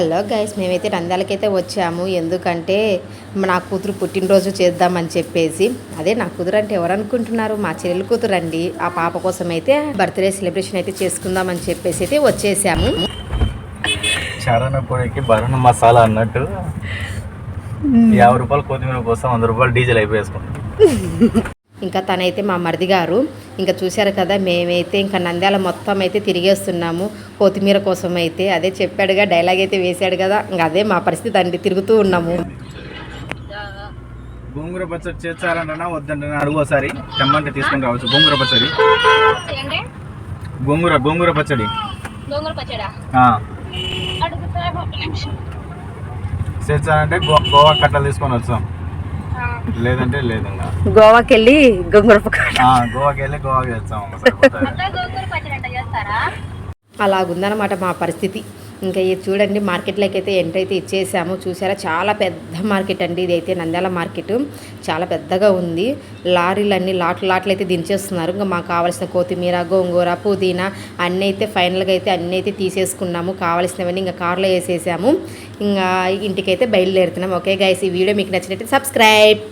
Hello guys, మేమైతే నంద్యాలకైతే వచ్చాము. ఎందుకంటే నా కూతురు పుట్టినరోజు చేద్దామని చెప్పేసి. అదే నా కూతురు అంటే ఎవరు అనుకుంటున్నారు? మా చెల్లెలు కూతురు అండి. ఆ పాప కోసం అయితే బర్త్డే సెలబ్రేషన్ అయితే చేసుకుందామని చెప్పేసి అయితే వచ్చేసాము. శరణపొడికి బరణ మసాలా అన్నట్టు 50 రూపాయలు కొత్తిమీర కోసం 100 రూపాయలు డీజిల్ అయిపోయేసుకుంటాం. ఇంకా తనైతే మా మరిది గారు. ఇంకా చూశారు కదా, మేమైతే ఇంకా నంద్యాల మొత్తం అయితే తిరిగేస్తున్నాము కొత్తిమీర కోసం అయితే. అదే చెప్పాడుగా, డైలాగ్ అయితే వేసాడు కదా, ఇంకా అదే మా పరిస్థితి అండి, తిరుగుతూ ఉన్నాము. గోంగూర పచ్చడి చేస్తారన్నా వద్దంటే అడుగు ఒకసారి, తెమ్మంటే తీసుకొని రావచ్చు. గోంగూర పచ్చడి, గోంగూర పచ్చడి చేస్తారంటే గోవా కట్టలు తీసుకొని వచ్చాం, లేదంటే లేదంగా గోవాకి వెళ్ళి గోవాకి చేస్తాం. అలాగుందనమాట మా పరిస్థితి. ఇంకా ఇది చూడండి, మార్కెట్లోకి అయితే ఎంటర్ అయితే ఇచ్చేసాము. చూసారా, చాలా పెద్ద మార్కెట్ అండి ఇదైతే. నంద్యాల మార్కెట్ చాలా పెద్దగా ఉంది. లారీలన్నీ లాట్లు అయితే దించేస్తున్నారు. ఇంకా మాకు కావాల్సిన కొత్తిమీర, గోంగూర, పుదీనా అన్నీ అయితే ఫైనల్గా అయితే అన్నీ అయితే తీసేసుకున్నాము. కావాల్సినవన్నీ ఇంకా కార్లో వేసేసాము. ఇంకా ఇంటికైతే బయలుదేరుతున్నాము. ఓకే గైస్, ఈ వీడియో మీకు నచ్చినట్టు సబ్స్క్రైబ్.